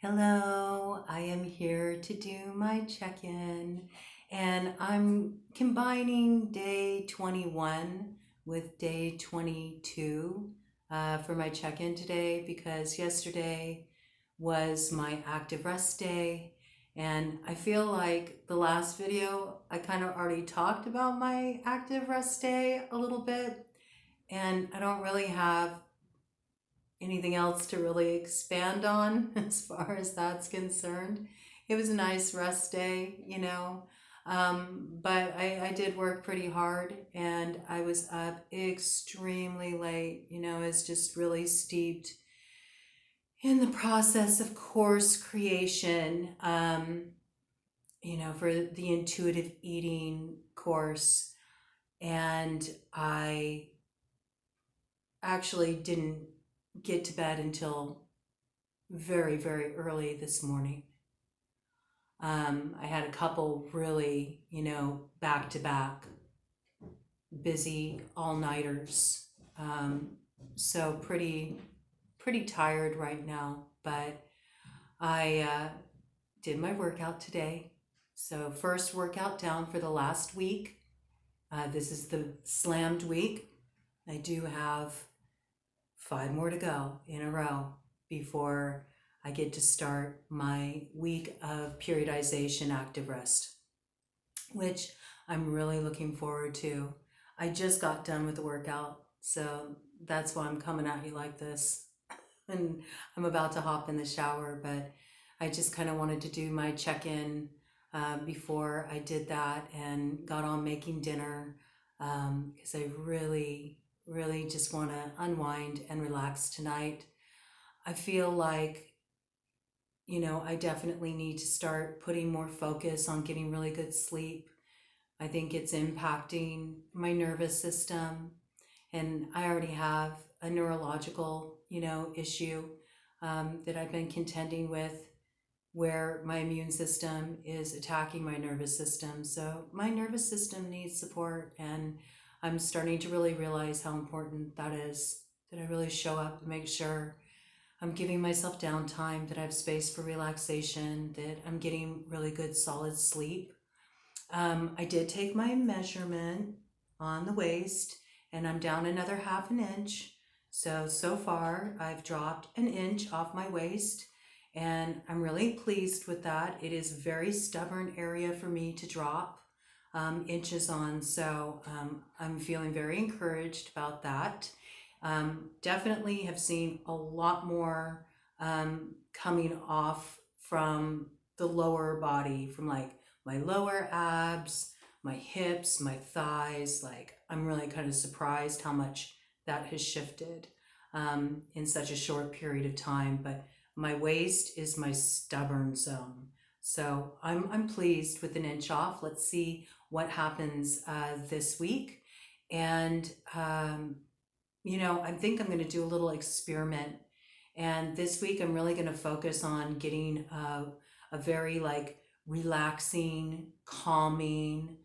Hello, I am here to do my check-in and I'm combining day 21 with day 22 for my check-in today because yesterday was my active rest day and I feel like the last video I kind of already talked about my active rest day a little bit and I don't really have anything else to really expand on as far as that's concerned. It was a nice rest day. But I did work pretty hard and I was up extremely late. It's just really steeped in the process of course creation, for the intuitive eating course. And I actually didn't get to bed until very, very early this morning. I had a couple really, back to back busy all-nighters. So pretty tired right now, but I did my workout today. So first workout down for the last week. This is the slammed week. I do have 5 more to go in a row before I get to start my week of periodization active rest, which I'm really looking forward to. I just got done with the workout, so that's why I'm coming at you like this. And I'm about to hop in the shower, but I just kind of wanted to do my check-in before I did that and got on making dinner because I really just want to unwind and relax tonight. I feel like, I definitely need to start putting more focus on getting really good sleep. I think it's impacting my nervous system, and I already have a neurological, issue that I've been contending with where my immune system is attacking my nervous system. So my nervous system needs support, and I'm starting to really realize how important that is, that I really show up and make sure I'm giving myself downtime, that I have space for relaxation, that I'm getting really good solid sleep. I did take my measurement on the waist and I'm down another half an inch. So far I've dropped an inch off my waist and I'm really pleased with that. It is a very stubborn area for me to drop inches on. So I'm feeling very encouraged about that. Definitely have seen a lot more coming off from the lower body, from like my lower abs, my hips, my thighs. Like I'm really kind of surprised how much that has shifted in such a short period of time. But my waist is my stubborn zone. So I'm pleased with an inch off. Let's see what happens this week. And I think I'm going to do a little experiment. And this week I'm really going to focus on getting a very like relaxing, calming,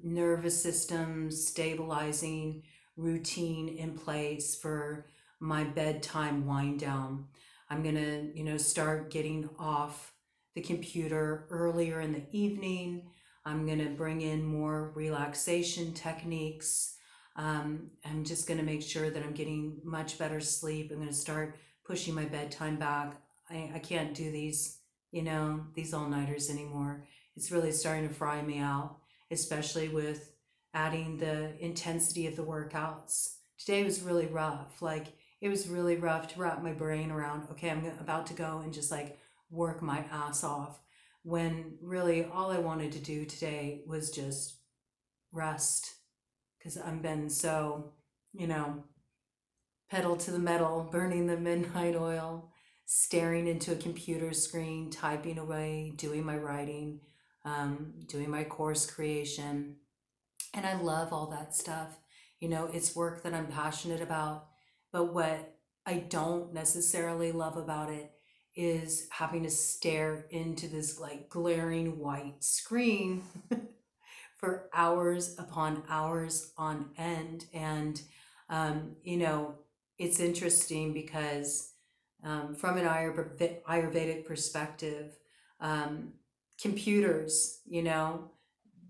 nervous system stabilizing routine in place for my bedtime wind down. I'm going to, start getting off the computer earlier in the evening. I'm going to bring in more relaxation techniques. I'm just going to make sure that I'm getting much better sleep. I'm going to start pushing my bedtime back. I can't do these, these all-nighters anymore. It's really starting to fry me out, especially with adding the intensity of the workouts. Today was really rough. Like it was really rough to wrap my brain around, okay, I'm about to go and just like work my ass off, when really all I wanted to do today was just rest, because I've been so, pedal to the metal, burning the midnight oil, staring into a computer screen, typing away, doing my writing, doing my course creation. And I love all that stuff. It's work that I'm passionate about. But what I don't necessarily love about it is having to stare into this like glaring white screen for hours upon hours on end. And, it's interesting because from an Ayurvedic perspective. Computers,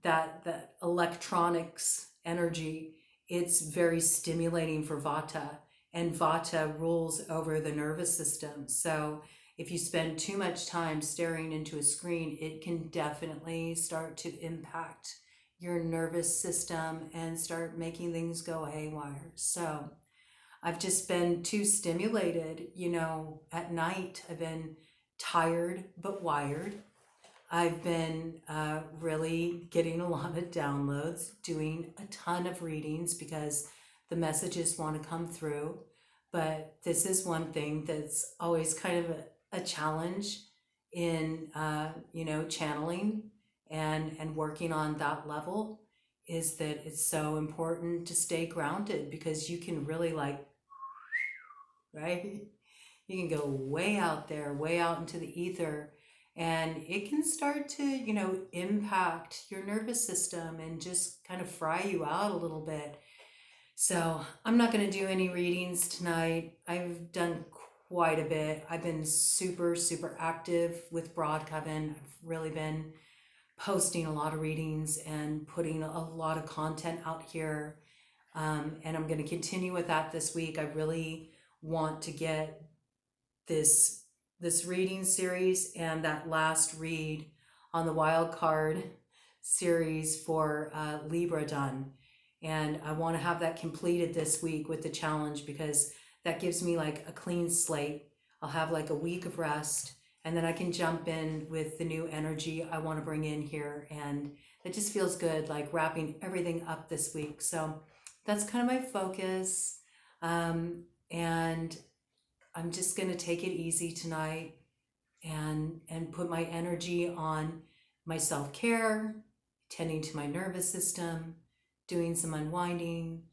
that electronics energy, it's very stimulating for vata, and vata rules over the nervous system. So if you spend too much time staring into a screen, it can definitely start to impact your nervous system and start making things go haywire. So I've just been too stimulated, at night. I've been tired but wired. I've been really getting a lot of downloads, doing a ton of readings because the messages want to come through. But this is one thing that's always kind of a challenge in, channeling and working on that level, is that it's so important to stay grounded, because you can really right? You can go way out there, way out into the ether, and it can start to, impact your nervous system and just kind of fry you out a little bit. So I'm not going to do any readings tonight. I've done quite a bit. I've been super, super active with Broad Coven. I've really been posting a lot of readings and putting a lot of content out here. And I'm going to continue with that this week. I really want to get this reading series and that last read on the wild card series for Libra done. And I want to have that completed this week with the challenge, because that gives me like a clean slate. I'll have like a week of rest, and then I can jump in with the new energy I want to bring in here. And it just feels good, like wrapping everything up this week. So that's kind of my focus. And I'm just going to take it easy tonight and put my energy on my self-care, tending to my nervous system, doing some unwinding,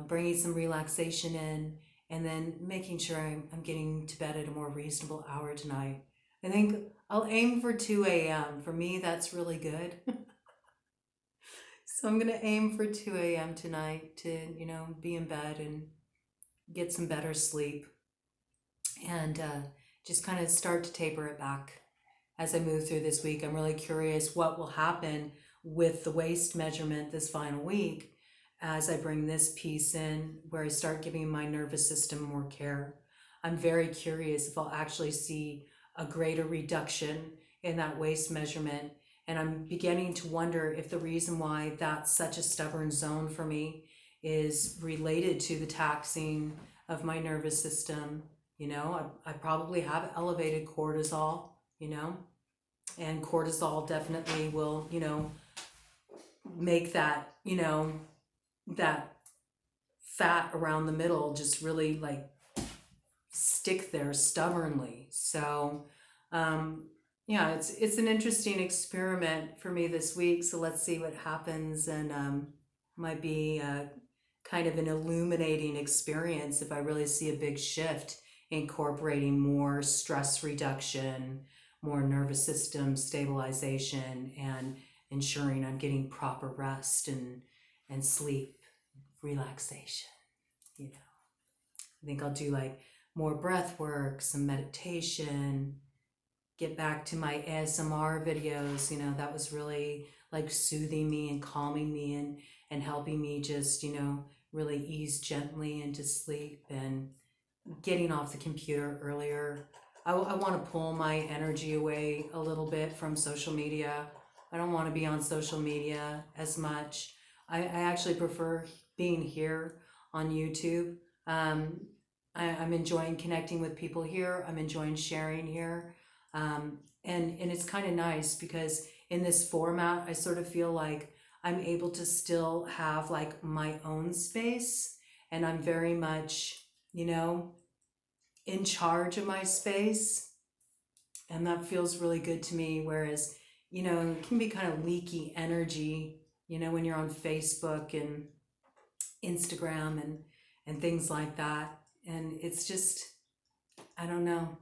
bringing some relaxation in, and then making sure I'm getting to bed at a more reasonable hour tonight. I think I'll aim for 2 a.m. For me, that's really good. So I'm going to aim for 2 a.m. tonight to, be in bed and get some better sleep, and just kind of start to taper it back as I move through this week. I'm really curious what will happen with the waist measurement this final week as I bring this piece in, where I start giving my nervous system more care. I'm very curious if I'll actually see a greater reduction in that waist measurement. And I'm beginning to wonder if the reason why that's such a stubborn zone for me is related to the taxing of my nervous system. I probably have elevated cortisol, and cortisol definitely will, make that, that fat around the middle just really like stick there stubbornly. So, yeah, it's an interesting experiment for me this week. So let's see what happens, and might be kind of an illuminating experience if I really see a big shift, incorporating more stress reduction, more nervous system stabilization, and ensuring I'm getting proper rest and sleep, relaxation. I think I'll do like more breath work, some meditation, get back to my ASMR videos. That was really like soothing me and calming me and helping me just, really ease gently into sleep, and getting off the computer earlier. I want to pull my energy away a little bit from social media. I don't want to be on social media as much. I actually prefer being here on YouTube. I'm enjoying connecting with people here. I'm enjoying sharing here. And it's kind of nice because in this format, I sort of feel like I'm able to still have like my own space, and I'm very much, in charge of my space. And that feels really good to me. Whereas, it can be kind of leaky energy, when you're on Facebook and Instagram and things like that. And it's just, I don't know.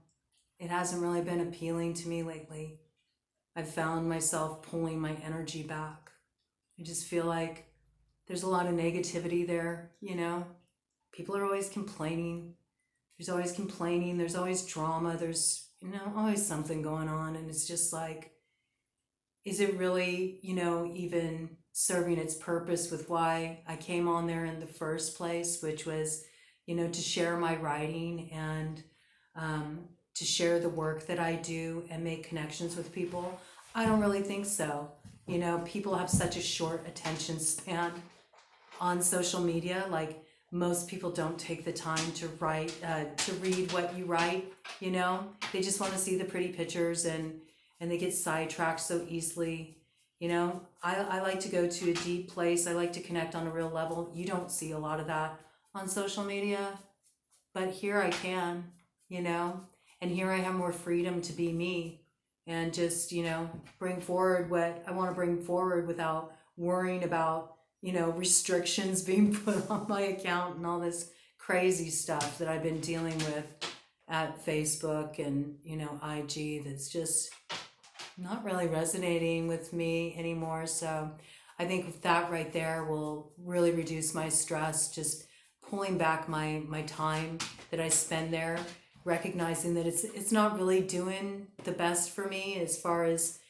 It hasn't really been appealing to me lately. I've found myself pulling my energy back. I just feel like there's a lot of negativity there, People are always complaining. There's always complaining, there's always drama, there's, always something going on. And it's just like, is it really, even serving its purpose with why I came on there in the first place, which was, to share my writing and to share the work that I do and make connections with people? I don't really think so. People have such a short attention span on social media. Like, most people don't take the time to write, to read what you write. They just want to see the pretty pictures, and they get sidetracked so easily. I like to go to a deep place. I like to connect on a real level. You don't see a lot of that on social media, but here I can, and here I have more freedom to be me and just, bring forward what I want to bring forward without worrying about, restrictions being put on my account and all this crazy stuff that I've been dealing with at Facebook and, IG that's just not really resonating with me anymore. So I think that right there will really reduce my stress, just pulling back my time that I spend there, recognizing that it's not really doing the best for me as far as,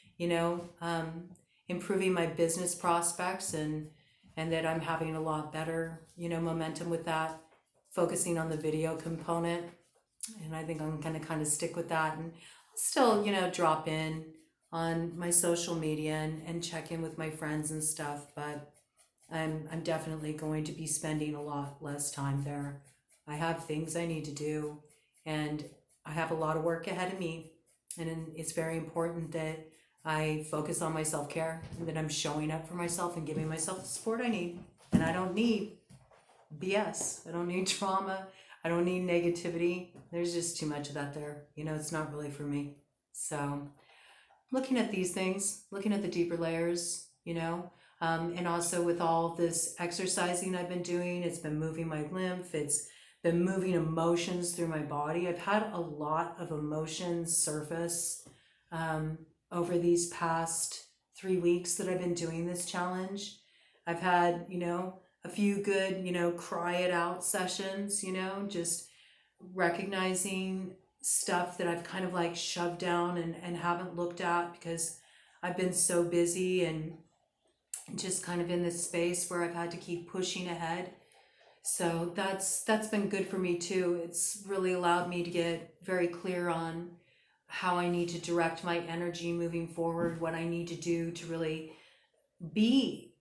improving my business prospects, and that I'm having a lot better, momentum with that, focusing on the video component. And I think I'm going to kind of stick with that, and still, drop in on my social media and check in with my friends and stuff. But I'm definitely going to be spending a lot less time there. I have things I need to do, and I have a lot of work ahead of me. And it's very important that I focus on my self-care, and that I'm showing up for myself and giving myself the support I need. And I don't need BS. I don't need trauma. I don't need negativity. There's just too much of that there. It's not really for me. So looking at these things, looking at the deeper layers, and also with all this exercising I've been doing, it's been moving my lymph, it's been moving emotions through my body. I've had a lot of emotions surface over these past 3 weeks that I've been doing this challenge. I've had, a few good, cry it out sessions, just recognizing stuff that I've kind of like shoved down and haven't looked at because I've been so busy, and just kind of in this space where I've had to keep pushing ahead. So that's been good for me too. It's really allowed me to get very clear on how I need to direct my energy moving forward, what I need to do to really be,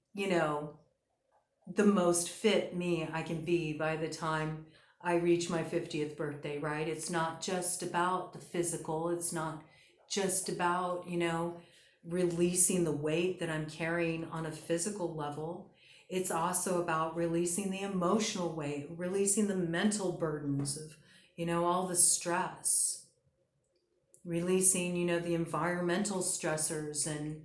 the most fit me I can be by the time I reach my 50th birthday, right? It's not just about the physical. It's not just about, releasing the weight that I'm carrying on a physical level. It's also about releasing the emotional weight, releasing the mental burdens of, all the stress, releasing, the environmental stressors, and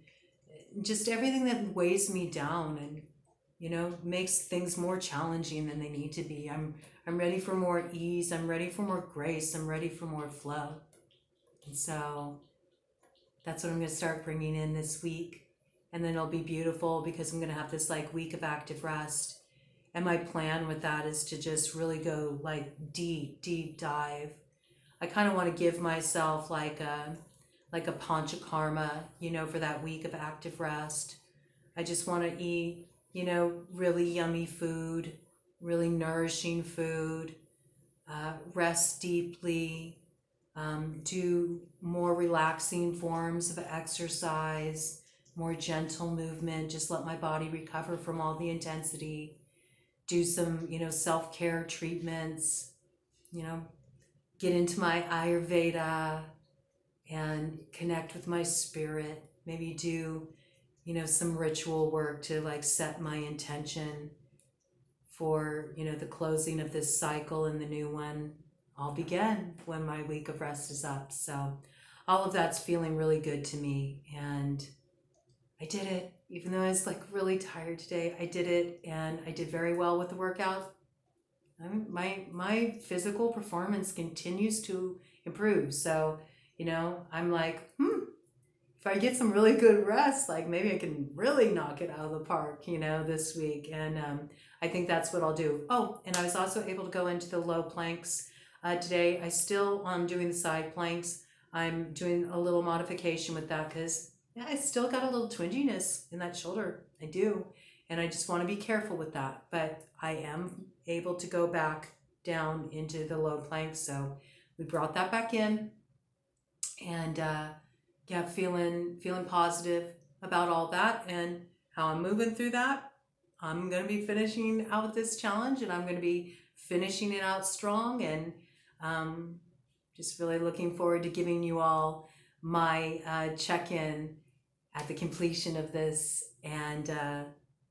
just everything that weighs me down and, makes things more challenging than they need to be. I'm ready for more ease. I'm ready for more grace. I'm ready for more flow. And so that's what I'm going to start bringing in this week. And then it'll be beautiful because I'm going to have this like week of active rest. And my plan with that is to just really go like deep dive. I kind of want to give myself like a panchakarma, for that week of active rest. I just want to eat, really yummy food, really nourishing food, rest deeply, do more relaxing forms of exercise, more gentle movement, just let my body recover from all the intensity, do some, self-care treatments, get into my Ayurveda and connect with my spirit, maybe do, some ritual work to like set my intention for, the closing of this cycle and the new one. I'll begin when my week of rest is up. So all of that's feeling really good to me. And I did it, even though I was like really tired today. I did it, and I did very well with the workout. My physical performance continues to improve. So, I'm like, if I get some really good rest, like maybe I can really knock it out of the park, this week. And I think that's what I'll do. Oh, and I was also able to go into the low planks Today I still am doing the side planks. I'm doing a little modification with that because I still got a little twinginess in that shoulder. I do. And I just want to be careful with that. But I am able to go back down into the low plank. So we brought that back in. And yeah, feeling positive about all that and how I'm moving through that. I'm going to be finishing out this challenge, and I'm going to be finishing it out strong, and just really looking forward to giving you all my check-in at the completion of this, and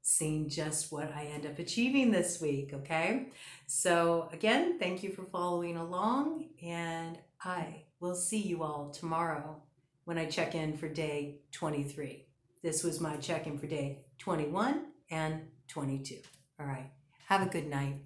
seeing just what I end up achieving this week, okay? So again, thank you for following along, and I will see you all tomorrow when I check in for day 23. This was my check-in for day 21 and 22. All right, have a good night.